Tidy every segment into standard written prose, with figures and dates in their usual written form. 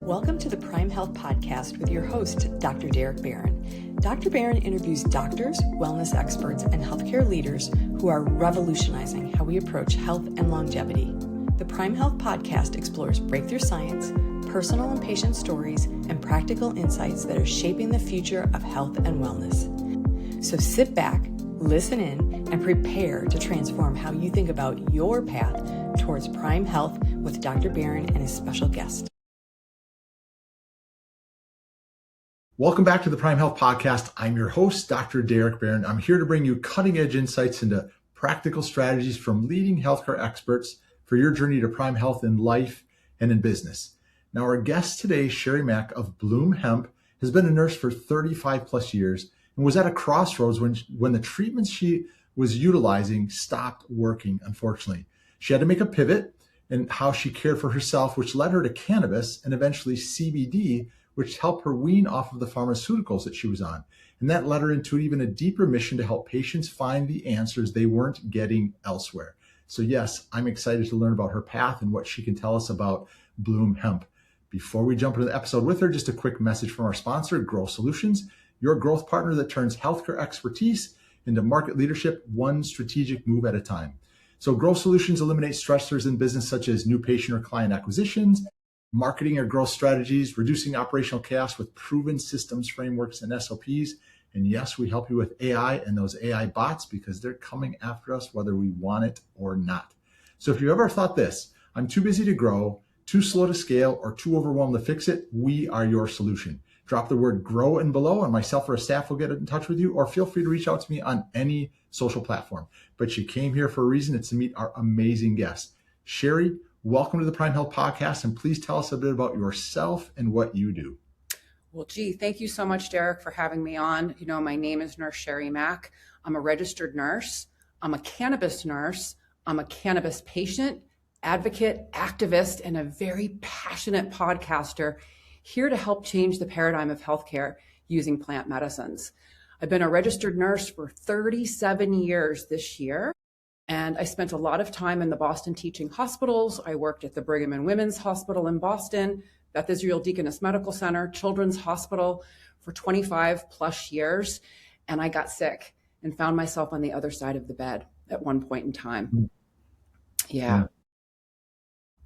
Welcome to the Prime Health Podcast with your host, Dr. Derek Barron. Dr. Barron interviews doctors, wellness experts, and healthcare leaders who are revolutionizing how we approach health and longevity. The Prime Health Podcast explores breakthrough science, personal and patient stories, and practical insights that are shaping the future of health and wellness. So sit back, listen in, and prepare to transform how you think about your path towards Prime Health with Dr. Barron and his special guest. Welcome back to the Prime Health Podcast. I'm your host, Dr. Derek Barron. I'm here to bring you cutting-edge insights into practical strategies from leading healthcare experts for your journey to prime health in life and in business. Now, our guest today, Sherri Mack of Bloom Hemp, has been a nurse for 35 plus years and was at a crossroads when the treatments she was utilizing stopped working, unfortunately. She had to make a pivot in how she cared for herself, which led her to cannabis and eventually CBD, which helped her wean off of the pharmaceuticals that she was on. And that led her into even a deeper mission to help patients find the answers they weren't getting elsewhere. So yes, I'm excited to learn about her path and what she can tell us about Bloom Hemp. Before we jump into the episode with her, just a quick message from our sponsor, Growth Solutions, your growth partner that turns healthcare expertise into market leadership, one strategic move at a time. So Growth Solutions eliminates stressors in business such as new patient or client acquisitions, marketing or growth strategies, reducing operational chaos with proven systems, frameworks, and SOPs. And yes, we help you with AI and those AI bots because they're coming after us whether we want it or not. So if you ever thought this, I'm too busy to grow, too slow to scale, or too overwhelmed to fix it, we are your solution. Drop the word grow in below and myself or a staff will get in touch with you, or feel free to reach out to me on any social platform. But you came here for a reason. It's to meet our amazing guests. Sherri, welcome to the Prime Health Podcast, and please tell us a bit about yourself and what you do. Well, thank you so much, Derek, for having me on. You know, my name is Nurse Sherri Mack. I'm a registered nurse. I'm a cannabis nurse. I'm a cannabis patient, advocate, activist, and a very passionate podcaster here to help change the paradigm of healthcare using plant medicines. I've been a registered nurse for 37 years this year. And I spent a lot of time in the Boston teaching hospitals. I worked at the Brigham and Women's Hospital in Boston, Beth Israel Deaconess Medical Center, Children's Hospital for 25 plus years. And I got sick and found myself on the other side of the bed at one point in time. Yeah.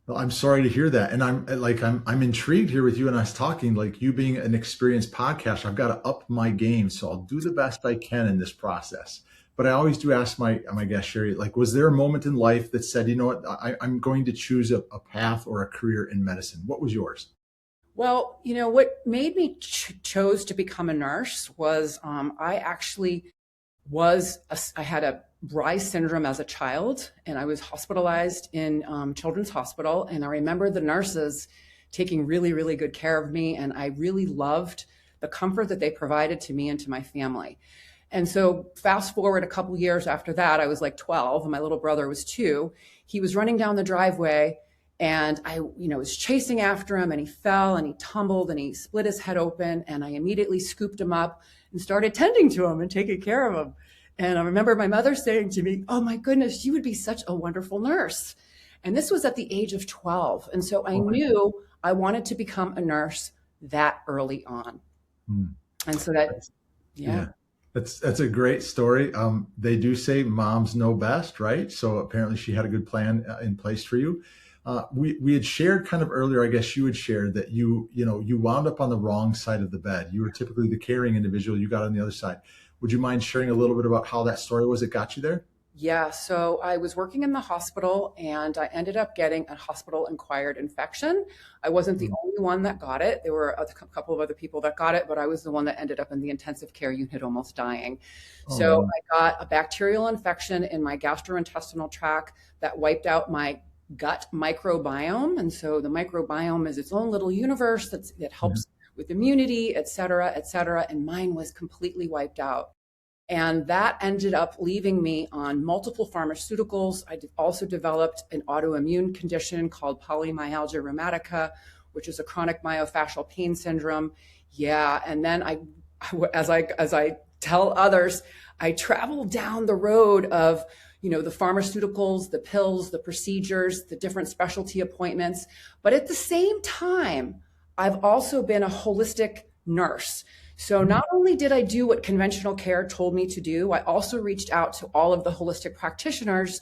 Well, I'm sorry to hear that. And I'm intrigued here with you and us talking, like you being an experienced podcaster, I've got to up my game. So I'll do the best I can in this process. But I always do ask my guest, Sherri, like, was there a moment in life that said, you know what, I'm going to choose a path or a career in medicine? What was yours? Well, you know, what made me chose to become a nurse was I had a Rye syndrome as a child, and I was hospitalized in Children's Hospital. And I remember the nurses taking really, really good care of me. And I really loved the comfort that they provided to me and to my family. And so fast forward a couple years after that, I was like 12 and my little brother was 2. He was running down the driveway and I was chasing after him, and he fell and he tumbled and he split his head open, and I immediately scooped him up and started tending to him and taking care of him. And I remember my mother saying to me, "Oh my goodness, you would be such a wonderful nurse." And this was at the age of 12. And so I knew I wanted to become a nurse that early on. And so yeah. That's a great story. They do say moms know best, right? So apparently she had a good plan in place for you. We had shared kind of earlier, I guess you had shared that you wound up on the wrong side of the bed. You were typically the caring individual. You got on the other side. Would you mind sharing a little bit about how that story was that got you there? Yeah, so I was working in the hospital and I ended up getting a hospital-acquired infection. I wasn't the only one that got it. There were a couple of other people that got it, but I was the one that ended up in the intensive care unit almost dying. So I got a bacterial infection in my gastrointestinal tract that wiped out my gut microbiome. And so the microbiome is its own little universe that helps with immunity, et cetera, et cetera. And mine was completely wiped out. And that ended up leaving me on multiple pharmaceuticals. I also developed an autoimmune condition called polymyalgia rheumatica, which is a chronic myofascial pain syndrome. Yeah. And then as I tell others, I traveled down the road of, the pharmaceuticals, the pills, the procedures, the different specialty appointments. But at the same time, I've also been a holistic nurse. So not only did I do what conventional care told me to do, I also reached out to all of the holistic practitioners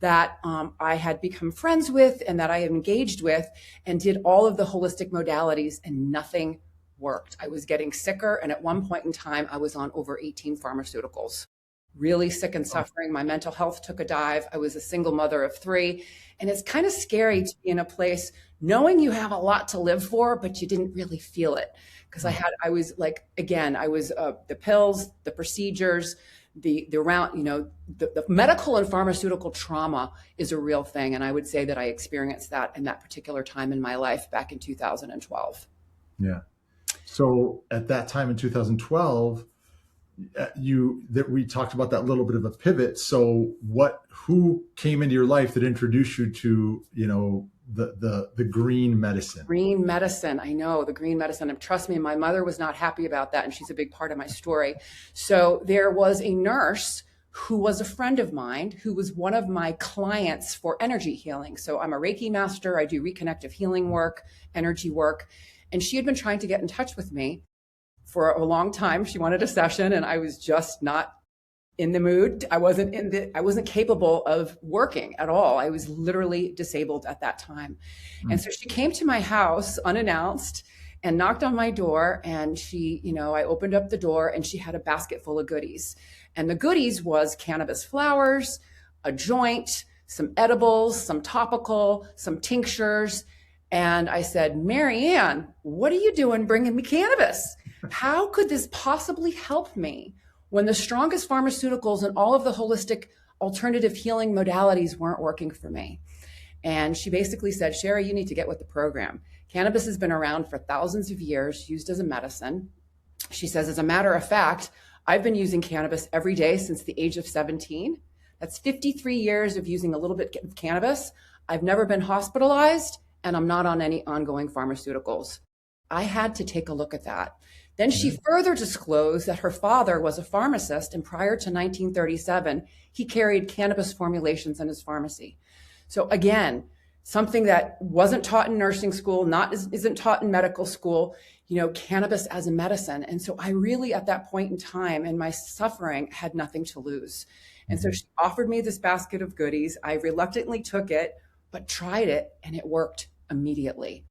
that I had become friends with and that I engaged with, and did all of the holistic modalities, and nothing worked. I was getting sicker. And at one point in time, I was on over 18 pharmaceuticals, really sick and suffering. My mental health took a dive. I was a single mother of 3. And it's kind of scary to be in a place knowing you have a lot to live for, but you didn't really feel it. Because I was like, again, I was the pills, the procedures, the medical and pharmaceutical trauma is a real thing. And I would say that I experienced that in that particular time in my life back in 2012. Yeah. So at that time in 2012, we talked about that little bit of a pivot. So who came into your life that introduced you to, the green medicine? Green medicine. I know, the green medicine. And trust me, my mother was not happy about that. And she's a big part of my story. So there was a nurse who was a friend of mine, who was one of my clients for energy healing. So I'm a Reiki master. I do reconnective healing work, energy work. And she had been trying to get in touch with me for a long time. She wanted a session, and I was just not in the mood. I wasn't capable of working at all. I was literally disabled at that time. And so she came to my house unannounced and knocked on my door, and I opened up the door, and she had a basket full of goodies. And the goodies was cannabis flowers, a joint, some edibles, some topical, some tinctures. And I said, Marianne, what are you doing bringing me cannabis? How could this possibly help me when the strongest pharmaceuticals and all of the holistic alternative healing modalities weren't working for me? And she basically said, Sherri, you need to get with the program. Cannabis has been around for thousands of years, used as a medicine. She says, as a matter of fact, I've been using cannabis every day since the age of 17. That's 53 years of using a little bit of cannabis. I've never been hospitalized, and I'm not on any ongoing pharmaceuticals. I had to take a look at that. Then she further disclosed that her father was a pharmacist, and prior to 1937, he carried cannabis formulations in his pharmacy. So again, something that wasn't taught in nursing school, isn't taught in medical school, cannabis as a medicine. And so I really, at that point in time in my suffering, had nothing to lose. And so she offered me this basket of goodies. I reluctantly took it, but tried it, and it worked immediately.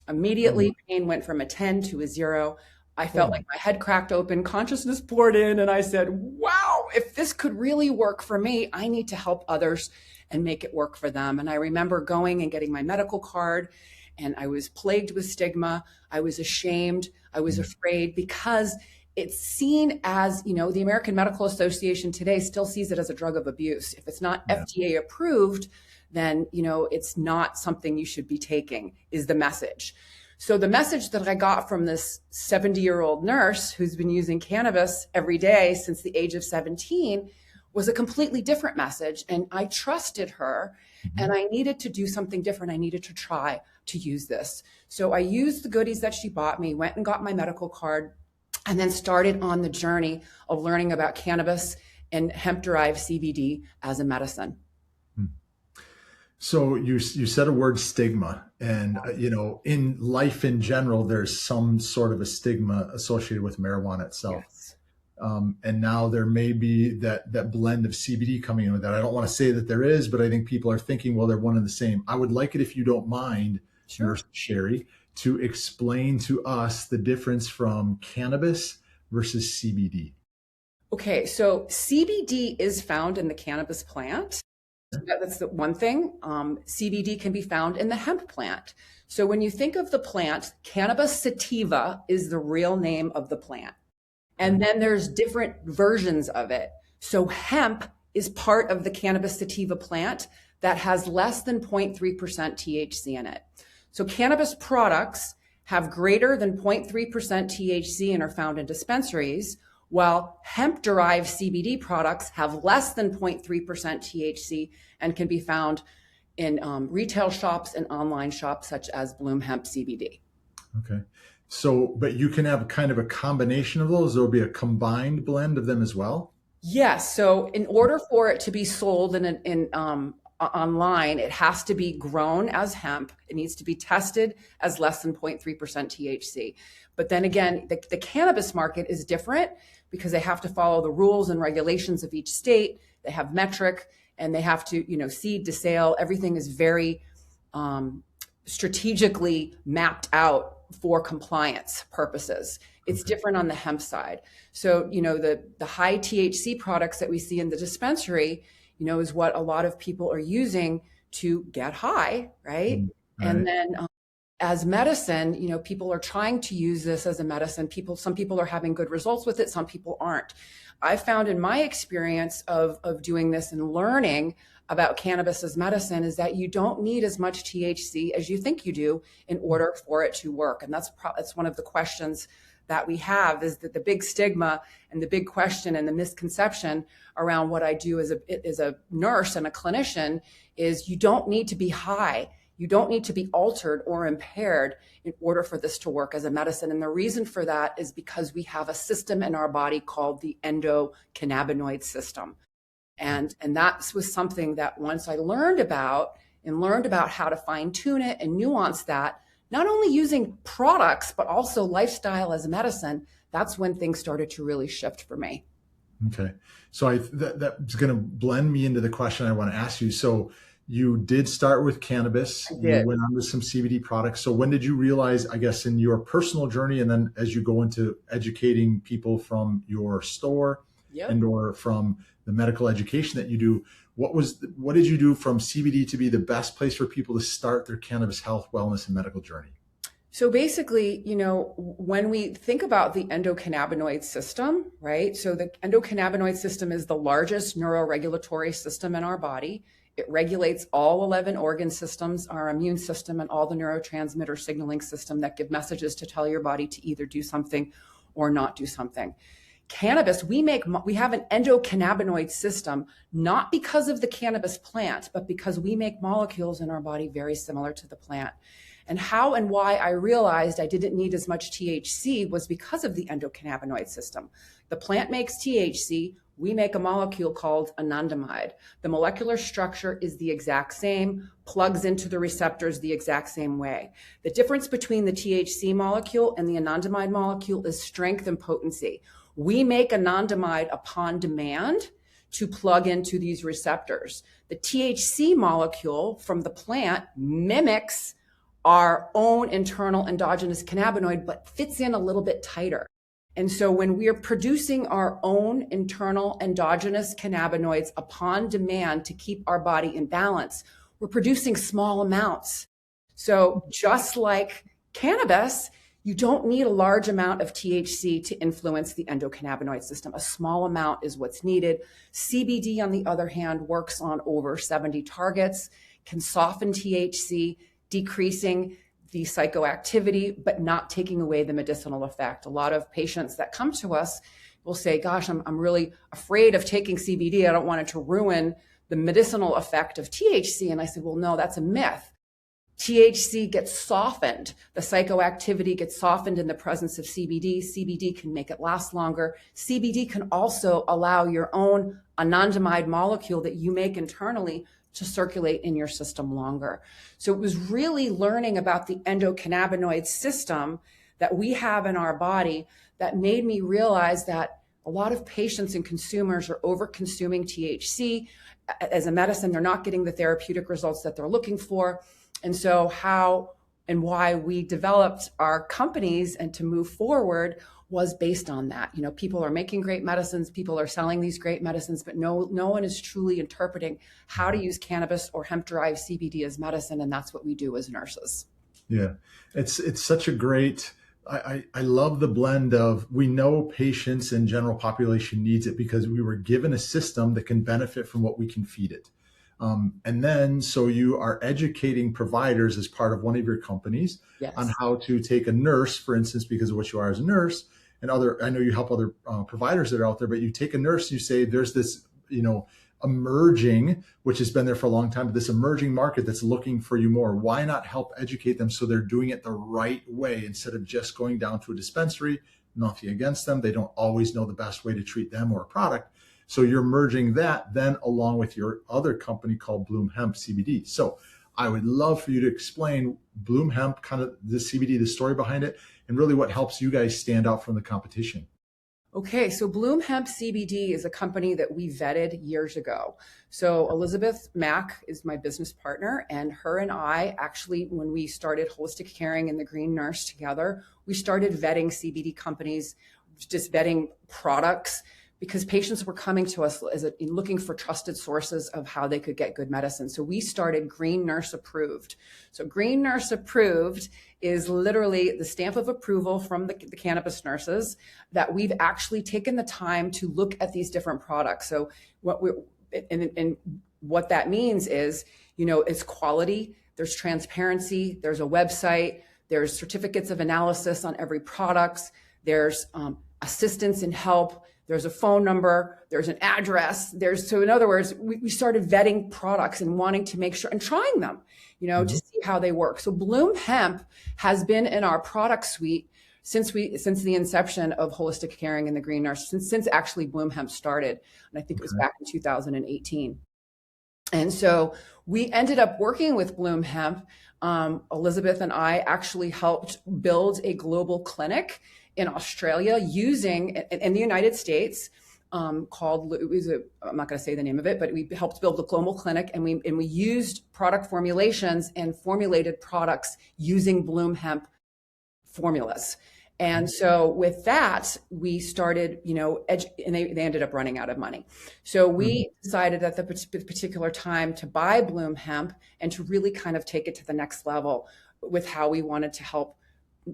Pain went from a 10 to a 0. I felt like my head cracked open, consciousness poured in, and I said, wow, if this could really work for me, I need to help others and make it work for them. And I remember going and getting my medical card, and I was plagued with stigma. I was ashamed. I was afraid, because it's seen as, the American Medical Association today still sees it as a drug of abuse. If it's not FDA approved, then, it's not something you should be taking, is the message. So the message that I got from this 70-year-old nurse who's been using cannabis every day since the age of 17 was a completely different message. And I trusted her, and I needed to do something different. I needed to try to use this. So I used the goodies that she bought me, went and got my medical card, and then started on the journey of learning about cannabis and hemp-derived CBD as a medicine. So you said a word, stigma, and in life in general, there's some sort of a stigma associated with marijuana itself. Yes. And now there may be that blend of CBD coming in with that. I don't want to say that there is, but I think people are thinking, well, they're one and the same. I would like it, if you don't mind, Nurse Sherri, to explain to us the difference from cannabis versus CBD. Okay, so CBD is found in the cannabis plant. That's the one thing. CBD can be found in the hemp plant. So when you think of the plant, Cannabis sativa is the real name of the plant. And then there's different versions of it. So hemp is part of the Cannabis sativa plant that has less than 0.3% THC in it. So cannabis products have greater than 0.3% THC and are found in dispensaries, while hemp-derived CBD products have less than 0.3% THC and can be found in retail shops and online shops such as Bloom Hemp CBD. Okay. So, but you can have kind of a combination of those. There'll be a combined blend of them as well? Yes. So in order for it to be sold in online, it has to be grown as hemp. It needs to be tested as less than 0.3% THC. But then again, the cannabis market is different because they have to follow the rules and regulations of each state. They have metric, and they have to, seed to sale. Everything is very strategically mapped out for compliance purposes. It's different on the hemp side. So, the high THC products that we see in the dispensary, is what a lot of people are using to get high, right? Right. And then as medicine, people are trying to use this as a medicine. Some people are having good results with it. Some people aren't. I found in my experience of doing this and learning about cannabis as medicine is that you don't need as much THC as you think you do in order for it to work. And that's one of the questions that we have, is that the big stigma and the big question and the misconception around what I do as a nurse and a clinician is you don't need to be high. You don't need to be altered or impaired in order for this to work as a medicine. And the reason for that is because we have a system in our body called the endocannabinoid system. And that was something that once I learned about how to fine tune it and nuance that, not only using products, but also lifestyle as a medicine, that's when things started to really shift for me. Okay. So that's going to blend me into the question I want to ask you. So you did start with cannabis. You went on to some CBD products. So when did you realize, I guess, in your personal journey, and then as you go into educating people from your store and or from the medical education that you do, what did you do from CBD to be the best place for people to start their cannabis health, wellness, and medical journey? So basically, when we think about the endocannabinoid system, right? So the endocannabinoid system is the largest neuroregulatory system in our body. It regulates all 11 organ systems, our immune system, and all the neurotransmitter signaling system that give messages to tell your body to either do something or not do something. Cannabis, we have an endocannabinoid system, not because of the cannabis plant, but because we make molecules in our body very similar to the plant. And how and why I realized I didn't need as much THC was because of the endocannabinoid system. The plant makes THC. We make a molecule called anandamide. The molecular structure is the exact same, plugs into the receptors the exact same way. The difference between the THC molecule and the anandamide molecule is strength and potency. We make anandamide upon demand to plug into these receptors. The THC molecule from the plant mimics our own internal endogenous cannabinoid, but fits in a little bit tighter. And so when we are producing our own internal endogenous cannabinoids upon demand to keep our body in balance, we're producing small amounts. So just like cannabis, you don't need a large amount of THC to influence the endocannabinoid system. A small amount is what's needed. CBD, on the other hand, works on over 70 targets, can soften THC, decreasing the psychoactivity, but not taking away the medicinal effect. A lot of patients that come to us will say, gosh, I'm really afraid of taking CBD. I don't want it to ruin the medicinal effect of THC. And I said, well, no, that's a myth. THC gets softened. The psychoactivity gets softened in the presence of CBD. CBD can make it last longer. CBD can also allow your own anandamide molecule that you make internally to circulate in your system longer. So it was really learning about the endocannabinoid system that we have in our body that made me realize that a lot of patients and consumers are over consuming THC as a medicine. They're not getting the therapeutic results that they're looking for. And so how and why we developed our companies and to move forward was based on that. People are making great medicines, people are selling these great medicines, but no one is truly interpreting how to use cannabis or hemp-derived CBD as medicine, and that's what we do as nurses. Yeah, it's such a great, I love the blend of, we know patients and general population needs it because we were given a system that can benefit from what we can feed it. And then, so you are educating providers as part of one of your companies on how to take a nurse, for instance, because of what you are as a nurse, and I know you help other providers that are out there, but you take a nurse, you say, there's this, emerging, which has been there for a long time, but this emerging market that's looking for you more. Why not help educate them so they're doing it the right way instead of just going down to a dispensary? Nothing against them. They don't always know the best way to treat them or a product, So you're merging that then along with your other company called Bloom Hemp CBD. So I would love for you to explain Bloom Hemp, kind of the CBD, the story behind it, and really what helps you guys stand out from the competition. Okay, so Bloom Hemp CBD is a company that we vetted years ago. So Elizabeth Mack is my business partner, and her and I actually, when we started Holistic Caring and the Green Nurse together, we started vetting CBD companies, just vetting products, because patients were coming to us looking for trusted sources of how they could get good medicine. So we started Green Nurse Approved. So Green Nurse Approved is literally the stamp of approval from the cannabis nurses that we've actually taken the time to look at these different products. So what that means is, it's quality, there's transparency, there's a website, there's certificates of analysis on every product, there's assistance and help, there's a phone number, there's an address, so in other words, we started vetting products and wanting to make sure and trying them, to see how they work. So Bloom Hemp has been in our product suite since the inception of Holistic Caring and the Green Nurse, since actually Bloom Hemp started. And I think it was back in 2018. And so we ended up working with Bloom Hemp. Elizabeth and I actually helped build a global clinic in Australia in the United States, called, I'm not going to say the name of it, but we helped build a global clinic, and we used product formulations and formulated products using Bloom Hemp formulas. And so with that, we started, and they ended up running out of money. So we decided at the particular time to buy Bloom Hemp and to really kind of take it to the next level with how we wanted to help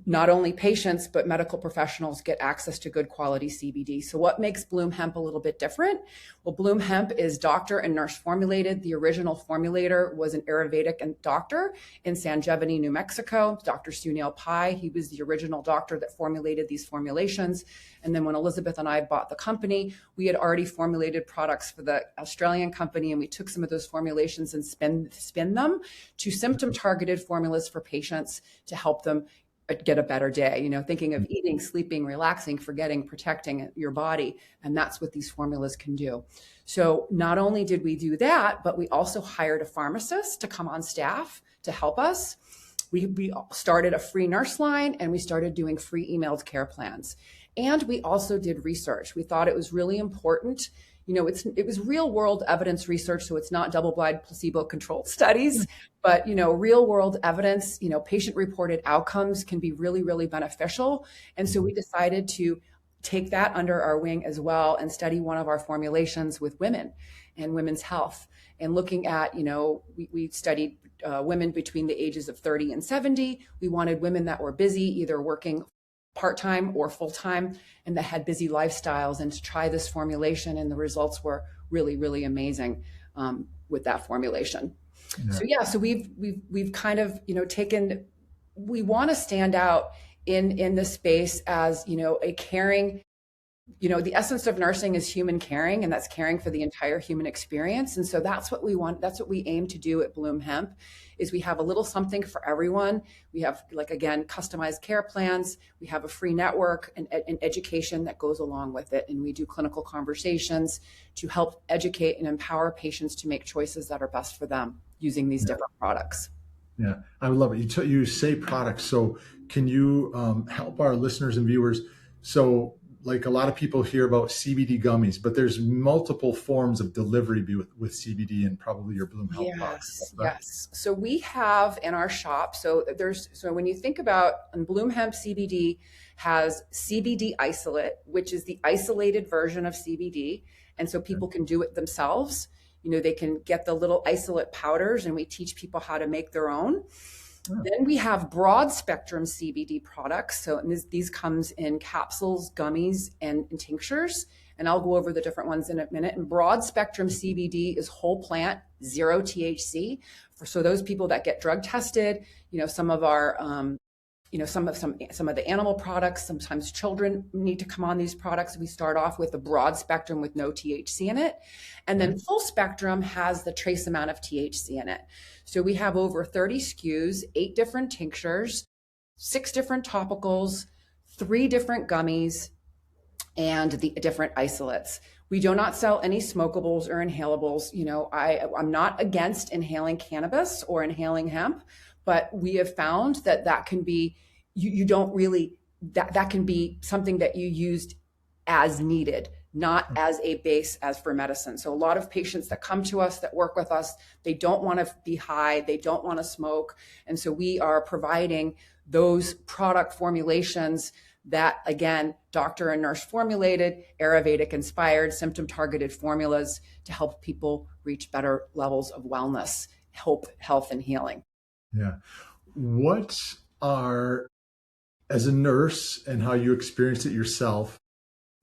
not only patients, but medical professionals get access to good quality CBD. So what makes Bloom Hemp a little bit different? Well, Bloom Hemp is doctor and nurse formulated. The original formulator was an Ayurvedic doctor in San Giovanni, New Mexico, Dr. Sunil Pai. He was the original doctor that formulated these formulations. And then when Elizabeth and I bought the company, we had already formulated products for the Australian company, and we took some of those formulations and spin them to symptom targeted formulas for patients to help them get a better day, thinking of eating, sleeping, relaxing, forgetting, protecting your body. And that's what these formulas can do. So not only did we do that, but we also hired a pharmacist to come on staff to help us. We started a free nurse line, and we started doing free emailed care plans. And we also did research. We thought it was really important. It was real world evidence research, so it's not double-blind placebo-controlled studies, but real world evidence, patient reported outcomes can be really, really beneficial. And so we decided to take that under our wing as well and study one of our formulations with women and women's health. And looking at, we studied women between the ages of 30 and 70. We wanted women that were busy, either working part-time or full-time, and that had busy lifestyles, and to try this formulation. And the results were really, really amazing with that formulation. So we've kind of, we want to stand out in the space as, a caring, the essence of nursing is human caring, and that's caring for the entire human experience. And so that's what we want. That's what we aim to do at Bloom Hemp, is we have a little something for everyone. We have, customized care plans. We have a free network and education that goes along with it. And we do clinical conversations to help educate and empower patients to make choices that are best for them using these different products. Yeah, I would love it. You say products. So can you help our listeners and viewers? So a lot of people hear about CBD gummies, but there's multiple forms of delivery with CBD and probably your Bloom Health products. Yes. So we have in our shop, so when you think about, Bloom Hemp CBD has CBD isolate, which is the isolated version of CBD. And so people can do it themselves. They can get the little isolate powders, and we teach people how to make their own. Then we have broad spectrum CBD products. So these comes in capsules, gummies, and tinctures. And I'll go over the different ones in a minute. And broad spectrum CBD is whole plant, zero THC. So those people that get drug tested, some of our, some of the animal products, sometimes children need to come on these products. We start off with the broad spectrum with no THC in it. And then full spectrum has the trace amount of THC in it. So we have over 30 SKUs, 8 different tinctures, 6 different topicals, 3 different gummies, and the different isolates. We do not sell any smokables or inhalables. I'm not against inhaling cannabis or inhaling hemp, but we have found that can be, you don't really, that can be something that you used as needed, not as a base as for medicine. So a lot of patients that come to us, that work with us, they don't want to be high, they don't want to smoke. And so we are providing those product formulations that, again, doctor and nurse formulated, Ayurvedic inspired, symptom targeted formulas to help people reach better levels of wellness, hope, health, and healing. Yeah. What are, as a nurse and how you experienced it yourself,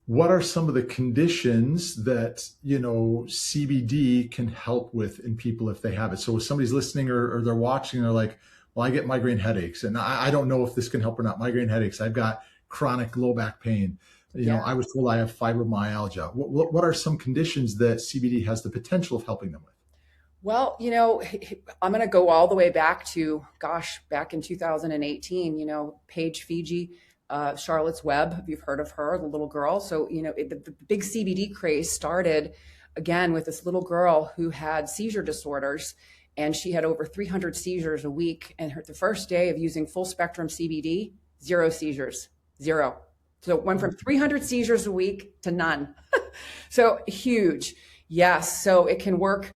what are some of the conditions that, CBD can help with in people if they have it? So if somebody's listening or they're watching, they're like, well, I get migraine headaches and I don't know if this can help or not. Migraine headaches, I've got chronic low back pain. I was told I have fibromyalgia. What are some conditions that CBD has the potential of helping them with? Well, I'm going to go all the way back to, back in 2018, Paige Fiji, Charlotte's Web, if you've heard of her, the little girl. So, the big CBD craze started again with this little girl who had seizure disorders, and she had over 300 seizures a week. And the first day of using full spectrum CBD, 0 seizures, 0. So it went from 300 seizures a week to none. So huge. Yes. So it can work.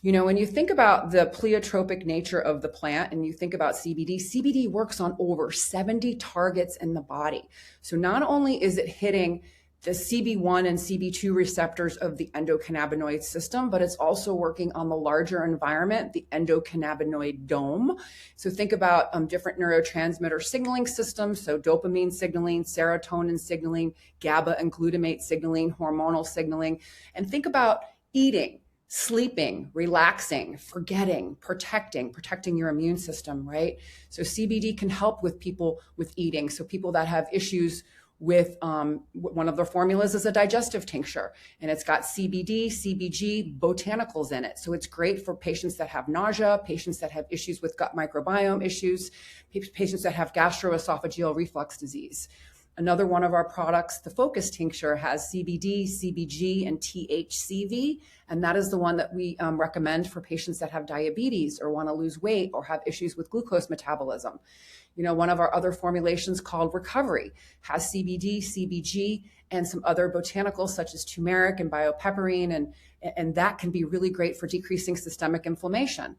When you think about the pleiotropic nature of the plant and you think about CBD works on over 70 targets in the body. So not only is it hitting the CB1 and CB2 receptors of the endocannabinoid system, but it's also working on the larger environment, the endocannabinoid dome. So think about different neurotransmitter signaling systems. So dopamine signaling, serotonin signaling, GABA and glutamate signaling, hormonal signaling, and think about eating, sleeping, relaxing, forgetting, protecting your immune system, right? So CBD can help with people with eating. So people that have issues with one of their formulas is a digestive tincture, and it's got CBD, CBG, botanicals in it. So it's great for patients that have nausea, patients that have issues with gut microbiome issues, patients that have gastroesophageal reflux disease. Another one of our products, the Focus Tincture, has CBD, CBG, and THCV, and that is the one that we recommend for patients that have diabetes or want to lose weight or have issues with glucose metabolism. One of our other formulations called Recovery has CBD, CBG, and some other botanicals such as turmeric and biopepperine, and that can be really great for decreasing systemic inflammation.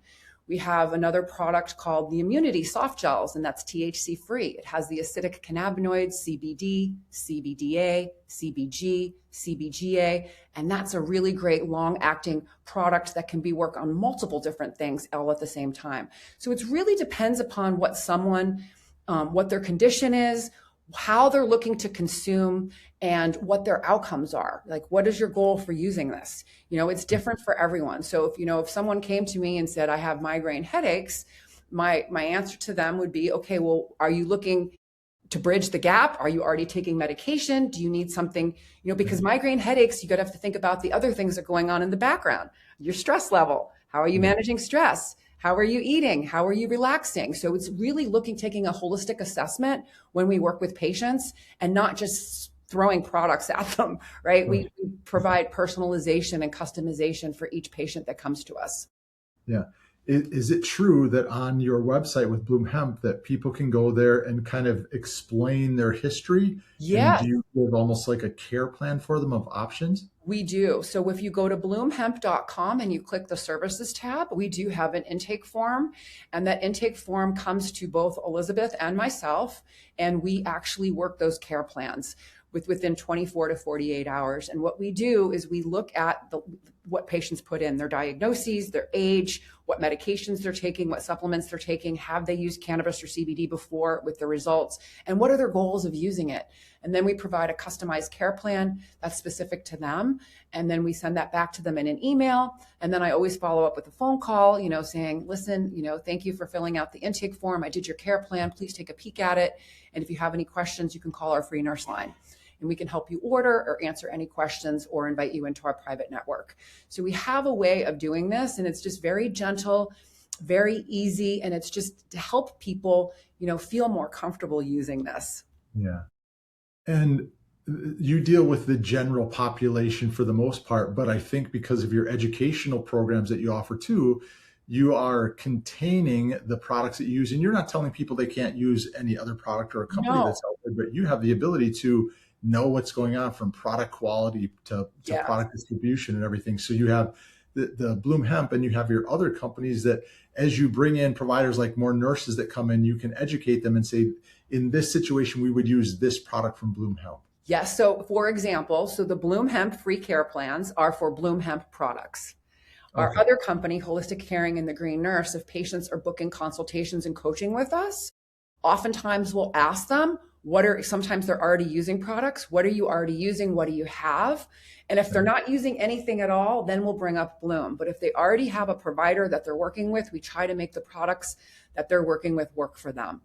We have another product called the Immunity Soft Gels, and that's THC free. It has the acidic cannabinoids, CBD, CBDA, CBG, CBGA, and that's a really great long-acting product that can work on multiple different things all at the same time. So it really depends upon what someone, what their condition is, how they're looking to consume, and what their outcomes are. Like, what is your goal for using this? It's different for everyone. So if someone came to me and said, I have migraine headaches, my answer to them would be, okay, well, are you looking to bridge the gap? Are you already taking medication? Do you need something, because migraine headaches, you got to have to think about the other things that are going on in the background, your stress level. How are you managing stress? How are you eating? How are you relaxing? So it's really taking a holistic assessment when we work with patients and not just throwing products at them, right? We provide personalization and customization for each patient that comes to us. Yeah. Is it true that on your website with Bloom Hemp that people can go there and kind of explain their history? Yeah. And do you give almost like a care plan for them of options? We do. So if you go to bloomhemp.com and you click the services tab, we do have an intake form, and that intake form comes to both Elizabeth and myself, and we actually work those care plans within 24 to 48 hours. And what we do is we look at what patients put in, their diagnoses, their age, what medications they're taking, what supplements they're taking, have they used cannabis or CBD before with the results, and what are their goals of using it. And then we provide a customized care plan that's specific to them. And then we send that back to them in an email. And then I always follow up with a phone call, saying, listen, thank you for filling out the intake form. I did your care plan. Please take a peek at it. And if you have any questions, you can call our free nurse line, and we can help you order or answer any questions or invite you into our private network. So we have a way of doing this, and it's just very gentle, very easy, and it's just to help people, feel more comfortable using this. Yeah. And you deal with the general population for the most part, but I think because of your educational programs that you offer too, you are containing the products that you use, and you're not telling people they can't use any other product or a company No. that's out there, but you have the ability to know what's going on from product quality to Yes. product distribution and everything. So you have the Bloom Hemp, and you have your other companies that, as you bring in providers like more nurses that come in, you can educate them and say, in this situation, we would use this product from Bloom Hemp. Yes. So for example, the Bloom Hemp free care plans are for Bloom Hemp products. Our Okay. other company, Holistic Caring and the Green Nurse, if patients are booking consultations and coaching with us, oftentimes we'll ask them, sometimes they're already using products. What are you already using? What do you have? And if they're not using anything at all, then we'll bring up Bloom. But if they already have a provider that they're working with, we try to make the products that they're working with work for them.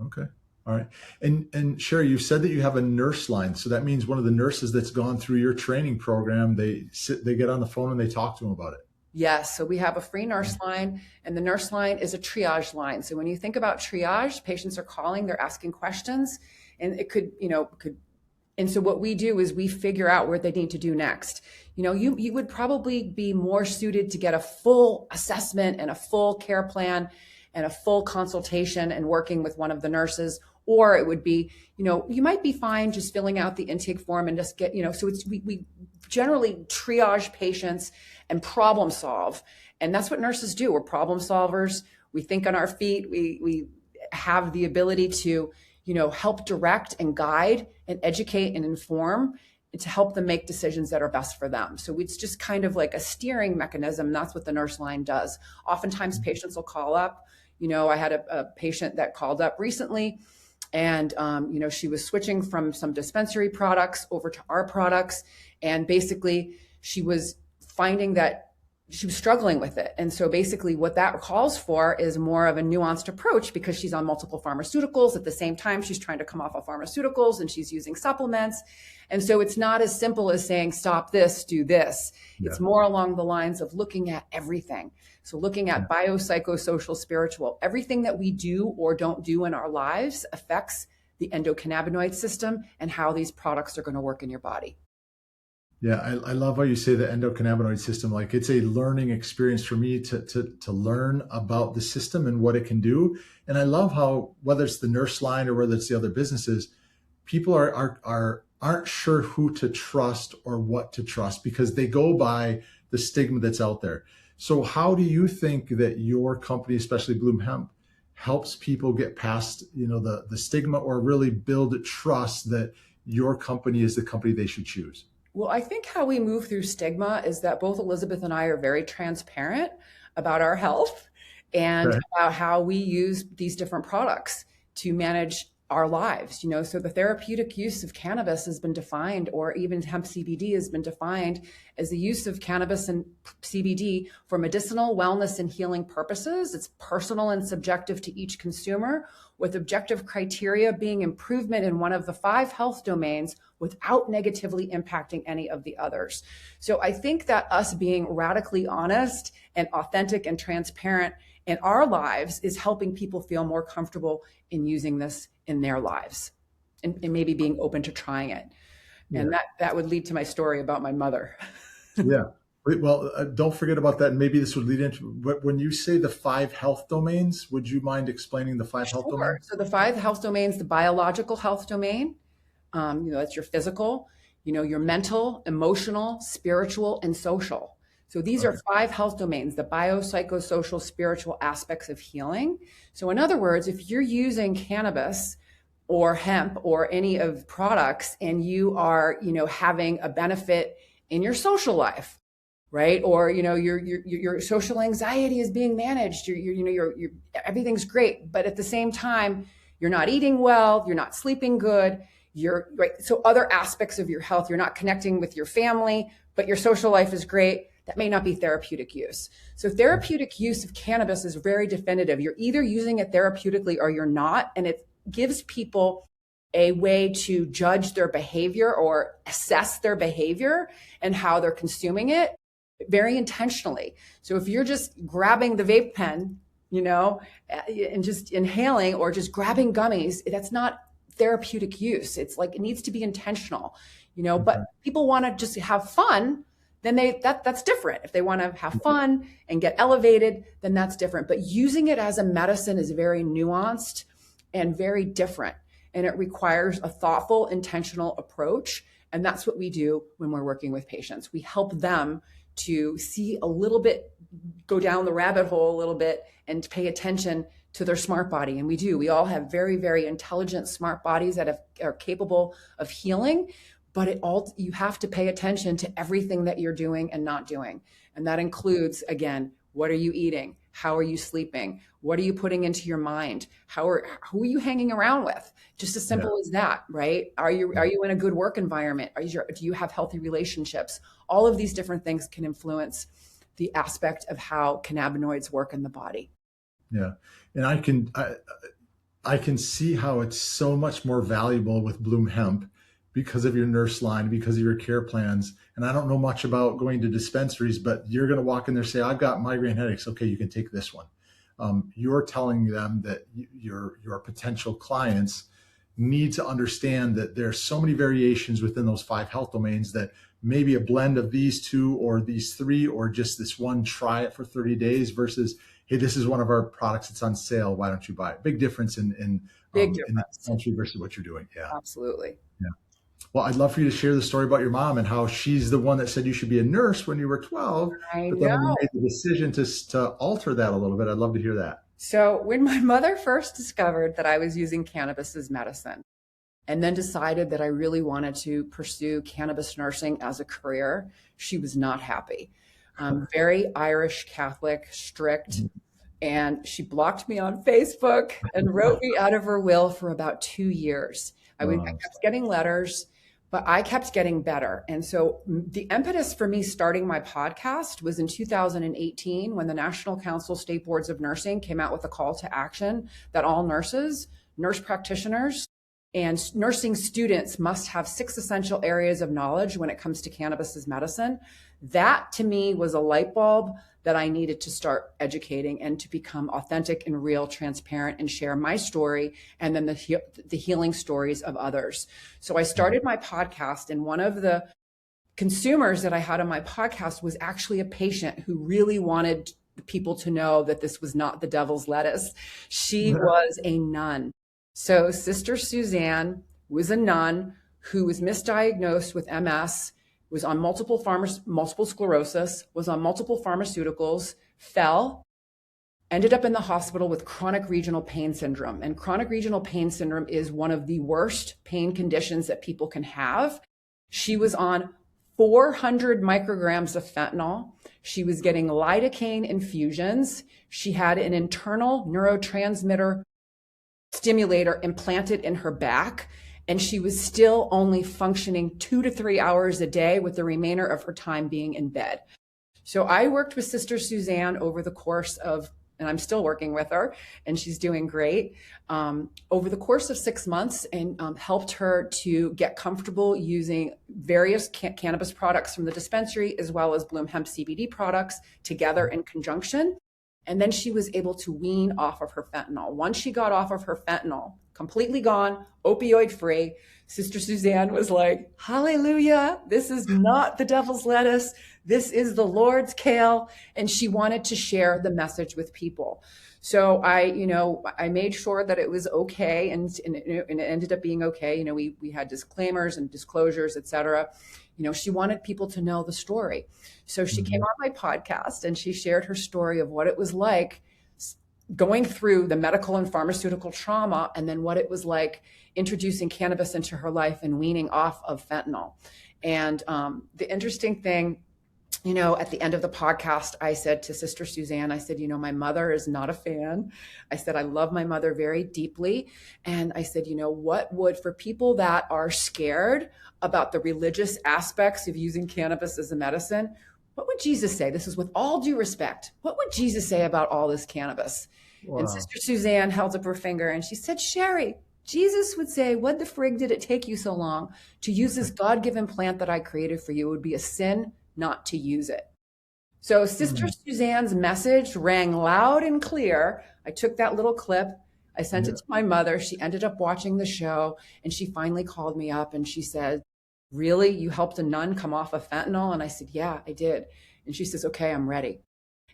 Okay. All right. And Sherri, you said that you have a nurse line. So that means one of the nurses that's gone through your training program, they get on the phone and they talk to them about it. Yes. So we have a free nurse line, and the nurse line is a triage line. So when you think about triage, patients are calling, they're asking questions, and and so what we do is we figure out what they need to do next. You would probably be more suited to get a full assessment and a full care plan and a full consultation and working with one of the nurses, or it would be, you might be fine just filling out the intake form and just so we generally triage patients and problem solve. And that's what nurses do. We're problem solvers. We think on our feet. We have the ability to, help direct and guide and educate and inform, and to help them make decisions that are best for them. So it's just kind of like a steering mechanism. That's what the nurse line does. Oftentimes patients will call up. I had a patient that called up recently, and she was switching from some dispensary products over to our products. And basically she was finding that she was struggling with it. And so basically what that calls for is more of a nuanced approach, because she's on multiple pharmaceuticals. At the same time, she's trying to come off of pharmaceuticals, and she's using supplements. And so it's not as simple as saying, stop this, do this. Yeah. It's more along the lines of looking at everything. So looking at biopsychosocial, spiritual, everything that we do or don't do in our lives affects the endocannabinoid system and how these products are going to work in your body. Yeah, I love how you say the endocannabinoid system. Like, it's a learning experience for me to learn about the system and what it can do. And I love how, whether it's the nurse line or whether it's the other businesses, people aren't sure who to trust or what to trust, because they go by the stigma that's out there. So how do you think that your company, especially Bloom Hemp, helps people get past, the stigma, or really build trust that your company is the company they should choose? Well, I think how we move through stigma is that both Elizabeth and I are very transparent about our health and about how we use these different products to manage our lives. So the therapeutic use of cannabis has been defined, or even hemp CBD has been defined as the use of cannabis and CBD for medicinal, wellness, and healing purposes. It's personal and subjective to each consumer, with objective criteria being improvement in one of the 5 health domains without negatively impacting any of the others. So I think that us being radically honest and authentic and transparent in our lives is helping people feel more comfortable in using this in their lives, and maybe being open to trying it. And that would lead to my story about my mother. Yeah. Well, don't forget about that. And maybe this would lead into, but when you say the 5 health domains, would you mind explaining the 5 health domains? So the 5 health domains: the biological health domain, that's your physical, your mental, emotional, spiritual, and social. So these are 5 health domains, the biopsychosocial, spiritual aspects of healing. So in other words, if you're using cannabis or hemp or any of products, and you are, having a benefit in your social life, right? Or, your social anxiety is being managed. You're everything's great, but at the same time, you're not eating well, you're not sleeping good, so other aspects of your health, you're not connecting with your family, but your social life is great. That may not be therapeutic use. So therapeutic use of cannabis is very definitive. You're either using it therapeutically or you're not. And it gives people a way to judge their behavior or assess their behavior and how they're consuming it very intentionally. So if you're just grabbing the vape pen, and just inhaling, or just grabbing gummies, that's not therapeutic use. It's like, it needs to be intentional, but people want to just have fun. Then that's different. If they want to have fun and get elevated, then that's different. But using it as a medicine is very nuanced and very different. And it requires a thoughtful, intentional approach. And that's what we do when we're working with patients. We help them to see a little bit, go down the rabbit hole a little bit and pay attention to their smart body. And we do. We all have very, very intelligent, smart bodies that are capable of healing. But you have to pay attention to everything that you're doing and not doing. And that includes, again, what are you eating? How are you sleeping? What are you putting into your mind? Who are you hanging around with? Just as simple as that, right? Are you in a good work environment? Do you have healthy relationships? All of these different things can influence the aspect of how cannabinoids work in the body. Yeah. And I can see how it's so much more valuable with Bloom Hemp because of your nurse line, because of your care plans. And I don't know much about going to dispensaries, but you're going to walk in there and say, I've got migraine headaches. Okay, you can take this one. You're telling them that your potential clients need to understand that there's so many variations within those 5 health domains that maybe a blend of these 2 or these 3 or just this one, try it for 30 days versus, hey, this is one of our products. It's on sale. Why don't you buy it? Big difference in the country versus what you're doing. Yeah, absolutely. Yeah. Well, I'd love for you to share the story about your mom and how she's the one that said you should be a nurse when you were 12. But then when you made the decision to alter that a little bit, I'd love to hear that. So when my mother first discovered that I was using cannabis as medicine and then decided that I really wanted to pursue cannabis nursing as a career, she was not happy. Very Irish Catholic, strict. And she blocked me on Facebook and wrote me out of her will for about 2 years. I kept getting letters, but I kept getting better. And so the impetus for me starting my podcast was in 2018 when the National Council State Boards of Nursing came out with a call to action that all nurses, nurse practitioners, and nursing students must have 6 essential areas of knowledge when it comes to cannabis as medicine. That to me was a light bulb that I needed to start educating and to become authentic and real, transparent, and share my story and then the healing stories of others. So I started my podcast, and one of the consumers that I had on my podcast was actually a patient who really wanted people to know that this was not the devil's lettuce. She was a nun. So Sister Suzanne was a nun who was misdiagnosed with MS, was on multiple sclerosis, was on multiple pharmaceuticals, fell, ended up in the hospital with chronic regional pain syndrome. And chronic regional pain syndrome is one of the worst pain conditions that people can have. She was on 400 micrograms of fentanyl. She was getting lidocaine infusions. She had an internal neurotransmitter stimulator implanted in her back. And she was still only functioning 2 to 3 hours a day, with the remainder of her time being in bed. So I worked with Sister Suzanne over the course of, and I'm still working with her, and she's doing great, over the course of 6 months, and helped her to get comfortable using various cannabis products from the dispensary, as well as Bloom Hemp CBD products together in conjunction. And then she was able to wean off of her fentanyl. Once she got off of her fentanyl, completely gone, opioid free, Sister Suzanne was like, hallelujah, this is not the devil's lettuce. This is the Lord's kale. And she wanted to share the message with people. So I made sure that it was okay, and it ended up being okay. We had disclaimers and disclosures, et cetera. She wanted people to know the story. So she came on my podcast and she shared her story of what it was like going through the medical and pharmaceutical trauma, and then what it was like introducing cannabis into her life and weaning off of fentanyl. And the interesting thing, at the end of the podcast, I said to Sister Suzanne, I said, my mother is not a fan. I said, I love my mother very deeply. And I said, what would, for people that are scared about the religious aspects of using cannabis as a medicine, what would Jesus say? This is with all due respect. What would Jesus say about all this cannabis? Wow. And Sister Suzanne held up her finger and she said, Sherri, Jesus would say, what the frig did it take you so long to use this God-given plant that I created for you? It would be a sin not to use it. So Sister Suzanne's message rang loud and clear. I took that little clip. I sent it to my mother. She ended up watching the show, and she finally called me up and she said, really? You helped a nun come off of fentanyl? And I said, yeah, I did. And she says, okay, I'm ready.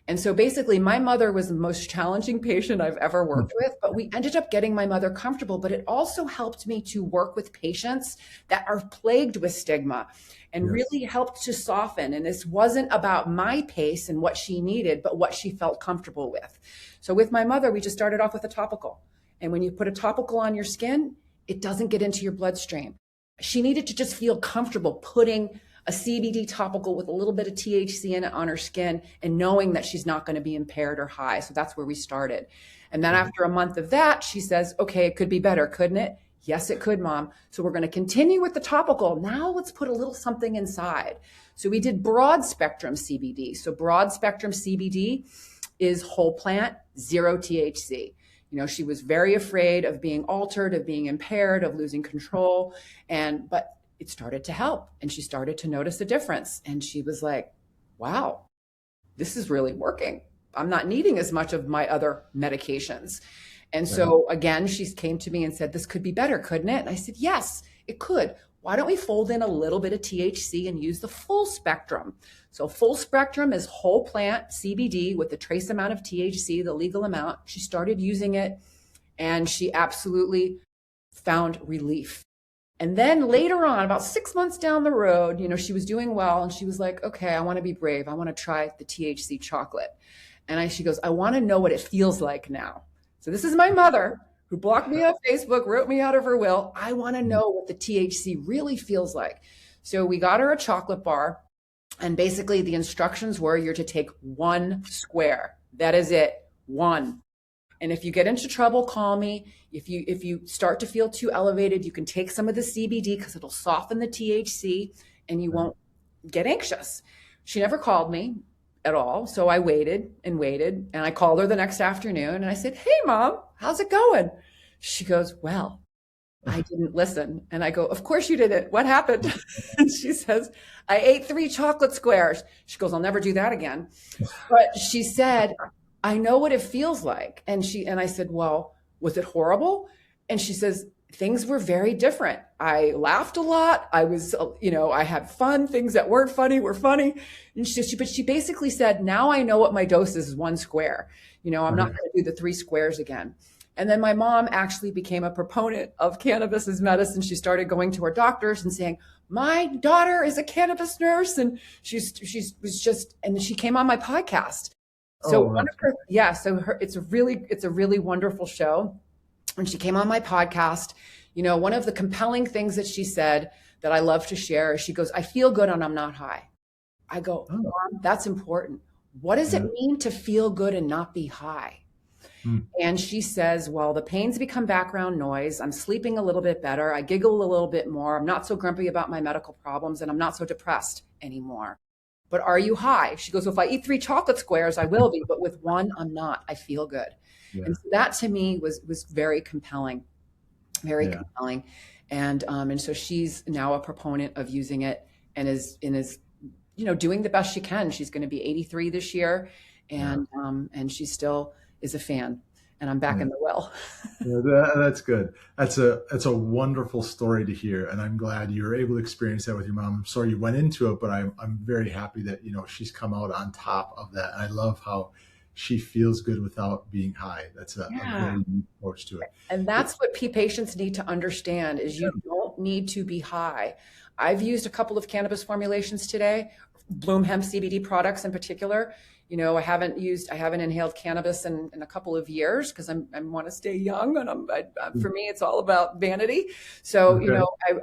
And so basically my mother was the most challenging patient I've ever worked with, but we ended up getting my mother comfortable. But it also helped me to work with patients that are plagued with stigma and really helped to soften. And this wasn't about my pace and what she needed, but what she felt comfortable with. So with my mother, we just started off with a topical. And when you put a topical on your skin, it doesn't get into your bloodstream. She needed to just feel comfortable putting a CBD topical with a little bit of THC in it on her skin and knowing that she's not going to be impaired or high. So that's where we started. And then after a month of that, she says, okay, it could be better, couldn't it? Yes, it could, Mom. So we're going to continue with the topical. Now let's put a little something inside. So we did broad spectrum CBD. So broad spectrum CBD is whole plant, zero THC. You know, she was very afraid of being altered, of being impaired, of losing control. But it started to help, and she started to notice a difference. And she was like, wow, this is really working. I'm not needing as much of my other medications. And so again, she came to me and said, this could be better, couldn't it? And I said, yes, it could. Why don't we fold in a little bit of THC and use the full spectrum? So full spectrum is whole plant CBD with the trace amount of THC, the legal amount. She started using it and she absolutely found relief. And then later on, about 6 months down the road, you know, she was doing well and she was like, okay, I want to be brave. I want to try the THC chocolate. And she goes, I want to know what it feels like now. So this is my mother who blocked me off Facebook, wrote me out of her will. I want to know what the THC really feels like. So we got her a chocolate bar, and basically the instructions were you're to take 1 square. That is it, 1. And if you get into trouble, call me. If you start to feel too elevated, you can take some of the CBD because it'll soften the THC and you won't get anxious. She never called me at all. So I waited and waited, and I called her the next afternoon and I said, hey, Mom, how's it going? She goes, well, I didn't listen. And I go, of course you didn't. What happened? And she says, I ate 3 chocolate squares. She goes, I'll never do that again. But she said, I know what it feels like. And I said, well, was it horrible? And she says, things were very different. I laughed a lot. I was, I had fun. Things that weren't funny were funny. And but she basically said, now I know what my dose is 1 square. I'm not going to do the 3 squares again. And then my mom actually became a proponent of cannabis as medicine. She started going to her doctors and saying, my daughter is a cannabis nurse. And she came on my podcast. So it's a really wonderful show. And she came on my podcast. One of the compelling things that she said that I love to share is she goes, I feel good and I'm not high. I go, Mom, that's important. What does it mean to feel good and not be high? And she says, well, the pains become background noise. I'm sleeping a little bit better. I giggle a little bit more. I'm not so grumpy about my medical problems, and I'm not so depressed anymore. But are you high? She goes, well, if I eat 3 chocolate squares, I will be. But with 1, I'm not. I feel good. Yeah. And so that to me was very compelling, compelling. And so she's now a proponent of using it and is doing the best she can. She's going to be 83 this year. And she still is a fan, and I'm back in the well. That's good. That's a wonderful story to hear. And I'm glad you were able to experience that with your mom. I'm sorry you went into it, but I'm very happy that, she's come out on top of that. And I love how she feels good without being high. That's a very neat approach to it. And that's what patients need to understand is you don't need to be high. I've used a couple of cannabis formulations today, Bloom Hemp CBD products in particular. I haven't inhaled cannabis in a couple of years because I want to stay young, and for me, it's all about vanity. So,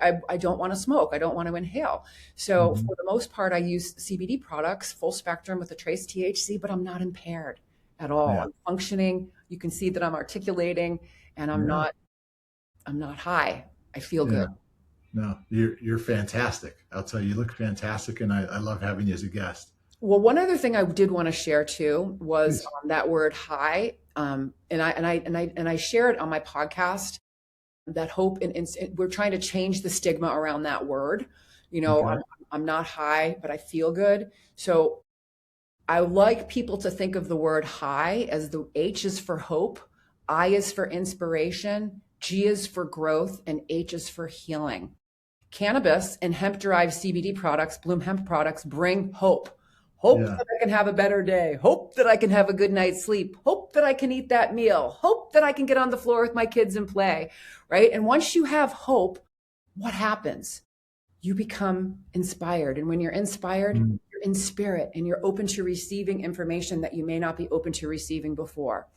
I don't want to smoke. I don't want to inhale. So for the most part, I use CBD products, full spectrum with a trace THC, but I'm not impaired at all. I'm functioning. You can see that I'm articulating, and I'm not high. I feel good. No, you're fantastic. I'll tell you look fantastic, and I love having you as a guest. Well, one other thing I did want to share too was that word high. And I share it on my podcast, that hope and we're trying to change the stigma around that word. I'm not high, but I feel good. So I like people to think of the word high as the H is for hope, I is for inspiration, G is for growth, and H is for healing. Cannabis and hemp-derived CBD products, Bloom Hemp products, bring hope. Hope that I can have a better day. Hope that I can have a good night's sleep. Hope that I can eat that meal. Hope that I can get on the floor with my kids and play, right? And once you have hope, what happens? You become inspired. And when you're inspired, you're in spirit and you're open to receiving information that you may not be open to receiving before.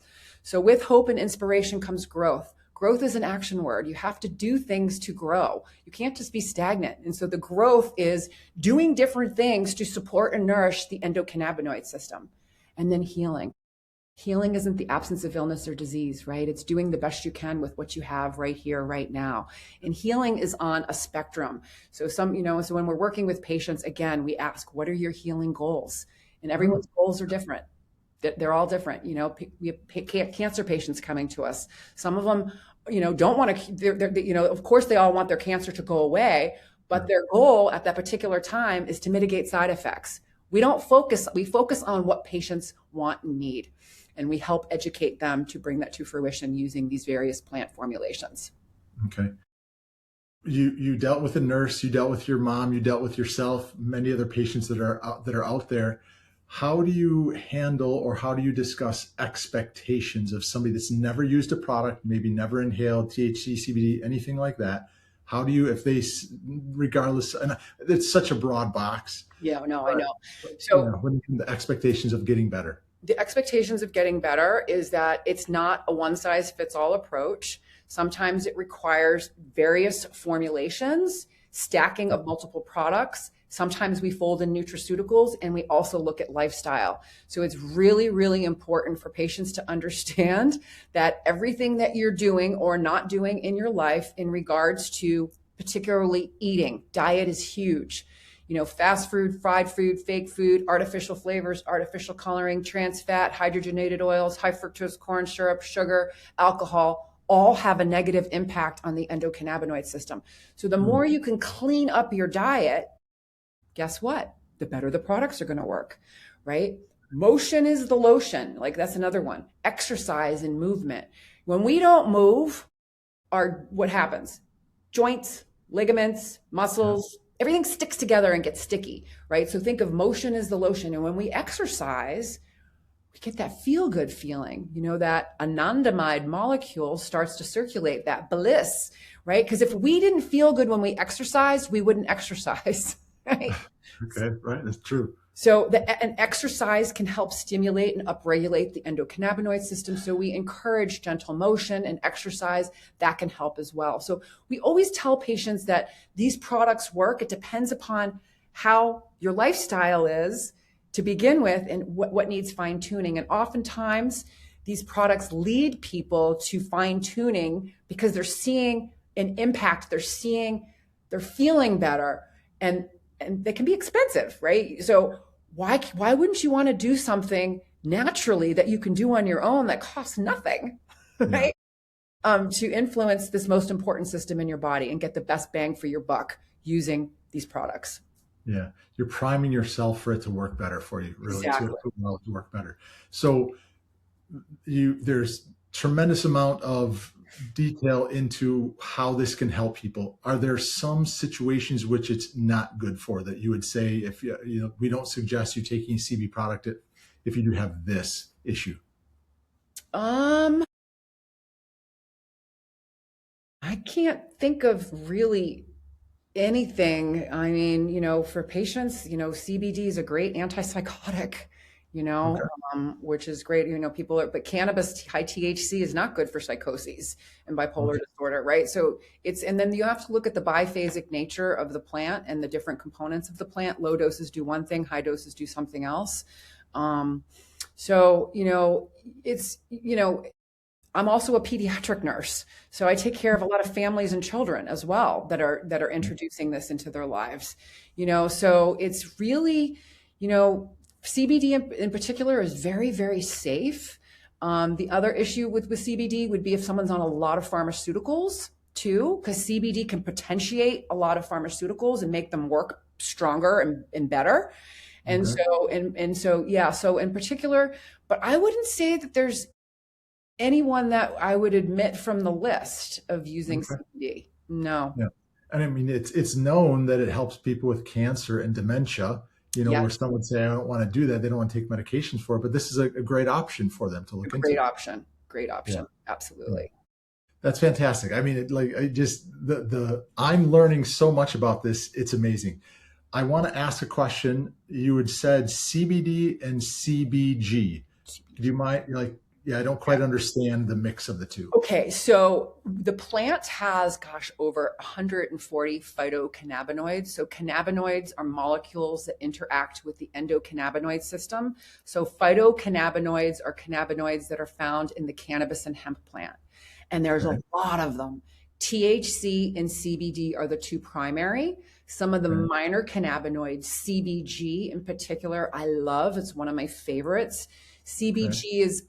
So with hope and inspiration comes growth. Growth is an action word. You have to do things to grow. You can't just be stagnant. And so the growth is doing different things to support and nourish the endocannabinoid system. And then healing. Healing isn't the absence of illness or disease, right? It's doing the best you can with what you have right here, right now. And healing is on a spectrum. So so when we're working with patients, again, we ask, what are your healing goals? And everyone's goals are different. They're all different. We have cancer patients coming to us. Some of them, don't want to, of course they all want their cancer to go away, but their goal at that particular time is to mitigate side effects. We focus on what patients want and need. And we help educate them to bring that to fruition using these various plant formulations. Okay. You dealt with a nurse, you dealt with your mom, you dealt with yourself, many other patients that are out there. How do you handle or how do you discuss expectations of somebody that's never used a product, maybe never inhaled THC, CBD, anything like that? How do you, if they, regardless, and it's such a broad box. Yeah, no, I know. So when the expectations of getting better. The expectations of getting better is that it's not a one size fits all approach. Sometimes it requires various formulations, stacking of multiple products. Sometimes we fold in nutraceuticals and we also look at lifestyle. So it's really, really important for patients to understand that everything that you're doing or not doing in your life in regards to particularly eating, diet is huge. Fast food, fried food, fake food, artificial flavors, artificial coloring, trans fat, hydrogenated oils, high fructose corn syrup, sugar, alcohol, all have a negative impact on the endocannabinoid system. So the more you can clean up your diet, guess what? The better the products are going to work, right? Motion is the lotion. Like that's another one. Exercise and movement. When we don't move, what happens? Joints, ligaments, muscles, everything sticks together and gets sticky, right? So think of motion as the lotion. And when we exercise, we get that feel-good feeling, that anandamide molecule starts to circulate, that bliss, right? Because if we didn't feel good when we exercised, we wouldn't exercise, right? Okay, right, that's true. So an exercise can help stimulate and upregulate the endocannabinoid system. So we encourage gentle motion and exercise. That can help as well. So we always tell patients that these products work. It depends upon how your lifestyle is to begin with and what needs fine tuning. And oftentimes these products lead people to fine tuning because they're seeing an impact. They're feeling better and they can be expensive, right? So why wouldn't you want to do something naturally that you can do on your own that costs nothing, right? To influence this most important system in your body and get the best bang for your buck using these products. Yeah, you're priming yourself for it to work better for you, really, Exactly. to work better. So there's tremendous amount of detail into how this can help people. Are there some situations which it's not good for that you would say if we don't suggest you taking a CBD product if you do have this issue? I can't think of really anything. I mean, for patients, CBD is a great antipsychotic, Okay. which is great. But cannabis, high THC is not good for psychoses and bipolar disorder, right? So and then you have to look at the biphasic nature of the plant and the different components of the plant. Low doses do one thing, high doses do something else. I'm also a pediatric nurse, so I take care of a lot of families and children as well that are introducing this into their lives. So it's really, CBD in particular is very, very safe. The other issue with CBD would be if someone's on a lot of pharmaceuticals too, because CBD can potentiate a lot of pharmaceuticals and make them work stronger and better. And so in particular, but I wouldn't say that there's Anyone that I would admit from the list of using Okay. CBD. No. Yeah. And I mean, it's known that it helps people with cancer and dementia, where Yes, some would say, I don't want to do that. They don't want to take medications for it, but this is a great option for them to a look great into. option. Great Yeah. option. Yeah. Absolutely. That's fantastic. I mean, I just, I'm learning so much about this. It's amazing. I want to ask a question. You had said CBD and CBG. Do you mind, yeah, I don't quite understand the mix of the two. Okay, so the plant has, over 140 phytocannabinoids. So cannabinoids are molecules that interact with the endocannabinoid system. So phytocannabinoids are cannabinoids that are found in the cannabis and hemp plant. And there's Okay. a lot of them. THC and CBD are the two primary. Some of the Okay. minor cannabinoids, CBG in particular, I love. It's one of my favorites. Okay. CBG is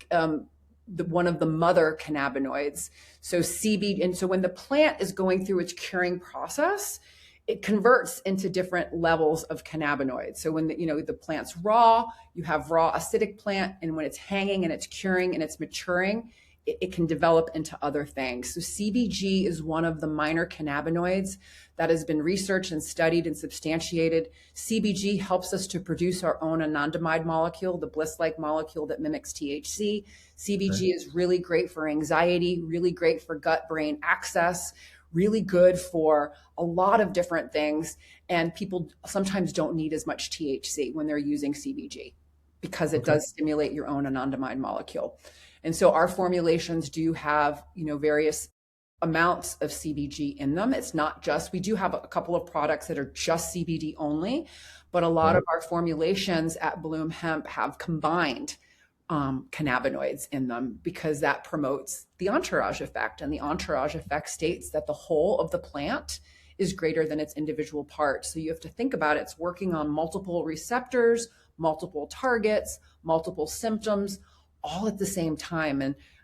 one of the mother cannabinoids. So CBD, and so when the plant is going through its curing process, it converts into different levels of cannabinoids. So when the plant's raw, you have raw acidic plant, and when it's hanging and it's curing and it's maturing, it can develop into other things. So CBG is one of the minor cannabinoids that has been researched and studied and substantiated. CBG helps us to produce our own anandamide molecule, the bliss-like molecule that mimics THC. Okay. CBG is really great for anxiety, really great for gut-brain access, really good for a lot of different things. And people sometimes don't need as much THC when they're using CBG because it Okay. does stimulate your own anandamide molecule. And so our formulations do have, various amounts of CBG in them. It's not just, we do have a couple of products that are just CBD only, but a lot Okay. of our formulations at Bloom Hemp have combined cannabinoids in them because that promotes the entourage effect. And the entourage effect states that the whole of the plant is greater than its individual parts. So you have to think about it. It's working on multiple receptors, multiple targets, multiple symptoms, all at the same time.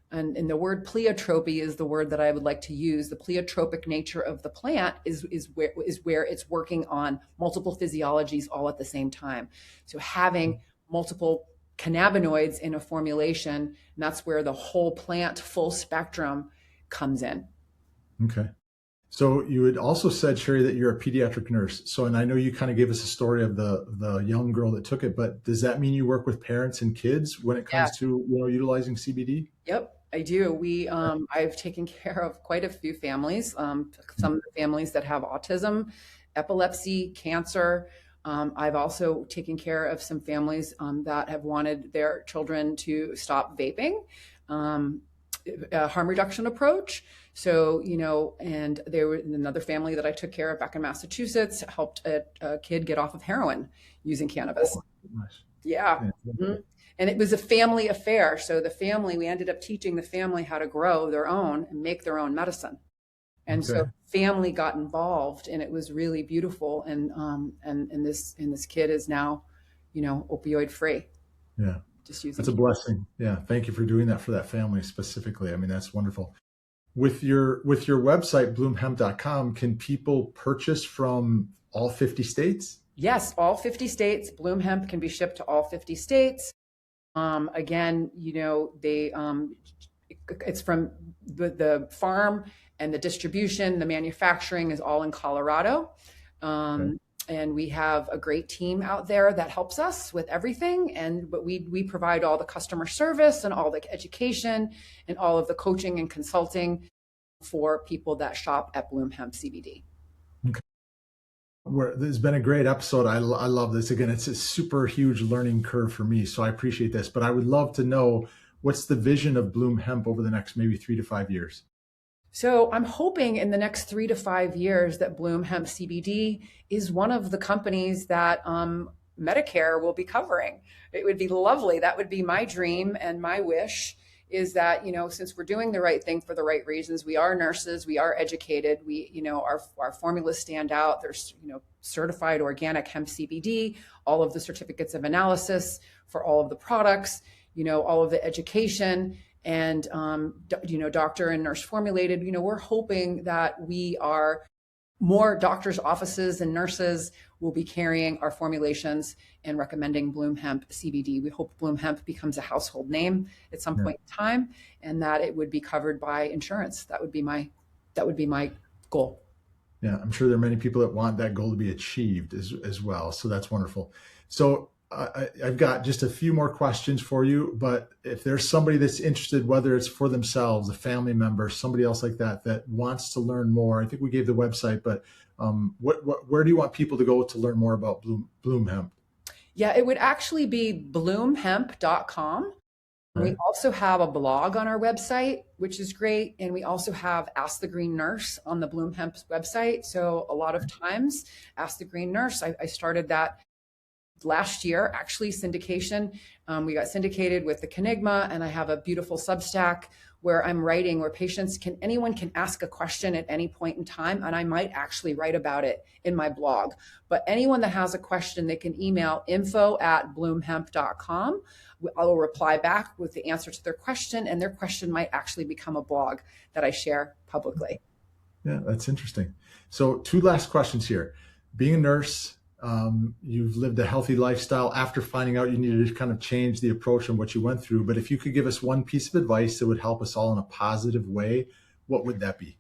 And the word pleiotropy is the word that I would like to use. The pleiotropic nature of the plant is where it's working on multiple physiologies all at the same time. So having multiple cannabinoids in a formulation, and that's where the whole plant full spectrum comes in. Okay. So you had also said, Sherri, that you're a pediatric nurse. So, and I know you kind of gave us a story of the young girl that took it, but does that mean you work with parents and kids when it Yeah. comes to, utilizing CBD? Yep, I do. I've taken care of quite a few families, some of the families that have autism, epilepsy, cancer. I've also taken care of some families that have wanted their children to stop vaping, a harm reduction approach. So, and there was another family that I took care of back in Massachusetts, helped a kid get off of heroin using cannabis. Nice. Yeah. Yeah. Mhm. And it was a family affair. So we ended up teaching the family how to grow their own and make their own medicine. And so Okay. family got involved, and it was really beautiful. And this kid is now, opioid free, Yeah. just using. That's a blessing. Yeah. Thank you for doing that for that family specifically. I mean, that's wonderful. With your website, bloomhemp.com, can people purchase from all 50 states? Yes, all 50 states. Bloom Hemp can be shipped to all 50 states. Again, it's from the farm, and the distribution, the manufacturing is all in Colorado. Okay. And we have a great team out there that helps us with everything. But we provide all the customer service and all the education and all of the coaching and consulting for people that shop at Bloom Hemp CBD. There's been a great episode. I love this. Again, it's a super huge learning curve for me, so I appreciate this. But I would love to know, what's the vision of Bloom Hemp over the next maybe 3 to 5 years? So I'm hoping in the next 3 to 5 years that Bloom Hemp CBD is one of the companies that Medicare will be covering. It would be lovely. That would be my dream and my wish, is that, since we're doing the right thing for the right reasons, we are nurses, we are educated, our formulas stand out. There's, certified organic hemp CBD, all of the certificates of analysis for all of the products, all of the education, and, doctor and nurse formulated. We're hoping that we are more doctors' offices and nurses will be carrying our formulations and recommending Bloom Hemp CBD. We hope Bloom Hemp becomes a household name at some point in time, and that it would be covered by insurance. That would be my goal. Yeah, I'm sure there are many people that want that goal to be achieved as well. So that's wonderful. So I've got just a few more questions for you, but if there's somebody that's interested, whether it's for themselves, a family member, somebody else like that, that wants to learn more, I think we gave the website, but where do you want people to go to learn more about Bloom Hemp? Yeah, it would actually be bloomhemp.com. Right. We also have a blog on our website, which is great. And we also have Ask the Green Nurse on the Bloom Hemp website. So a lot of times, Ask the Green Nurse, I started that last year, actually, syndication. We got syndicated with the Canigma, and I have a beautiful Substack where I'm writing, where anyone can ask a question at any point in time, and I might actually write about it in my blog. But anyone that has a question, they can email info@bloomhemp.com. I will reply back with the answer to their question, and their question might actually become a blog that I share publicly. Yeah, that's interesting. So 2 last questions here. Being a nurse, you've lived a healthy lifestyle after finding out you needed to kind of change the approach and what you went through. But if you could give us one piece of advice that would help us all in a positive way, what would that be?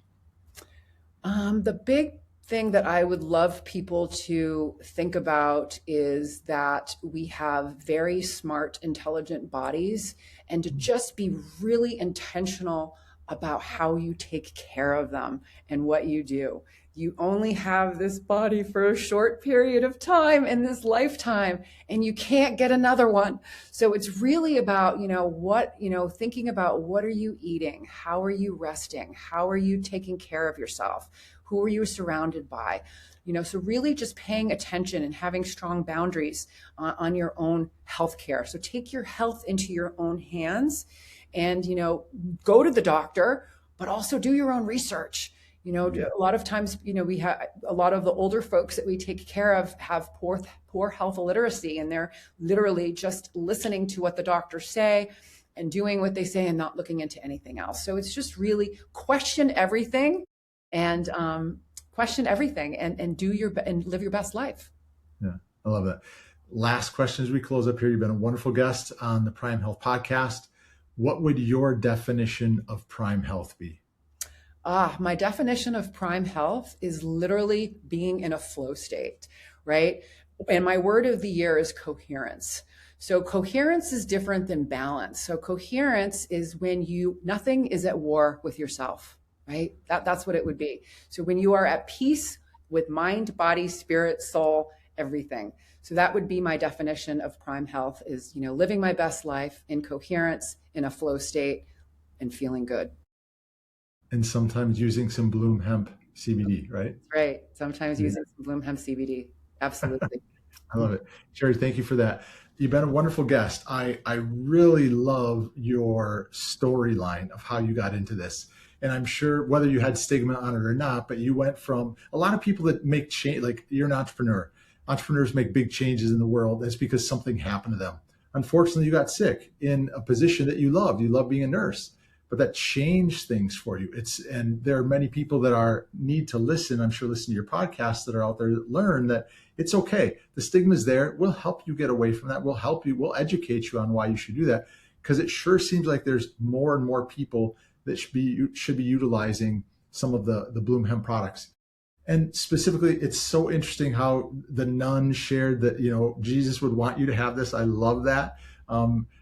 The big thing that I would love people to think about is that we have very smart, intelligent bodies, and to just be really intentional about how you take care of them and what you do. You only have this body for a short period of time in this lifetime, and you can't get another one. So it's really about, thinking about what are you eating? How are you resting? How are you taking care of yourself? Who are you surrounded by? So really just paying attention and having strong boundaries on your own healthcare. So take your health into your own hands and, go to the doctor, but also do your own research. A lot of times, we have a lot of the older folks that we take care of have poor health literacy, and they're literally just listening to what the doctors say and doing what they say and not looking into anything else. So it's just really question everything and live your best life. Yeah, I love that. Last question as we close up here. You've been a wonderful guest on the Prime Health podcast. What would your definition of Prime Health be? My definition of Prime Health is literally being in a flow state, right? And my word of the year is coherence. So coherence is different than balance. So coherence is when nothing is at war with yourself, right? That's what it would be. So when you are at peace with mind, body, spirit, soul, everything. So that would be my definition of Prime Health is, living my best life in coherence, in a flow state, and feeling good. And sometimes using some Bloom Hemp CBD, right? Right. Sometimes using some Bloom Hemp CBD. Absolutely. I love it. Sherri, thank you for that. You've been a wonderful guest. I really love your storyline of how you got into this. And I'm sure whether you had stigma on it or not, but you went from a lot of people that make change, like you're an entrepreneur. Entrepreneurs make big changes in the world. That's because something happened to them. Unfortunately, you got sick in a position that you loved. You love being a nurse. But that changed things for you. And there are many people that need to listen, I'm sure listen to your podcasts that are out there that learn that it's okay. The stigma is there. We'll help you get away from that. We'll help you. We'll educate you on why you should do that. Because it sure seems like there's more and more people that should be utilizing some of the Bloom Hemp products. And specifically, it's so interesting how the nun shared that, Jesus would want you to have this. I love that.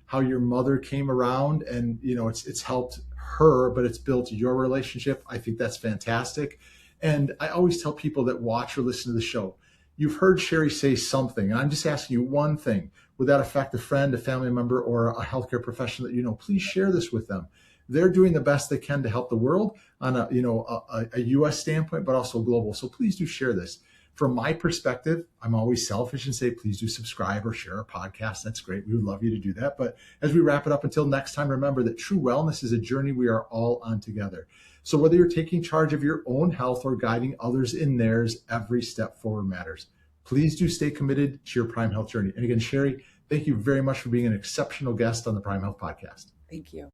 How your mother came around and, it's helped her, but it's built your relationship. I think that's fantastic. And I always tell people that watch or listen to the show, you've heard Sherri say something, and I'm just asking you one thing. Would that affect a friend, a family member, or a healthcare professional that please share this with them. They're doing the best they can to help the world on a U.S. standpoint, but also global. So please do share this. From my perspective, I'm always selfish and say, please do subscribe or share our podcast. That's great. We would love you to do that. But as we wrap it up, until next time, remember that true wellness is a journey we are all on together. So whether you're taking charge of your own health or guiding others in theirs, every step forward matters. Please do stay committed to your Prime Health journey. And again, Sherri, thank you very much for being an exceptional guest on the Prime Health podcast. Thank you.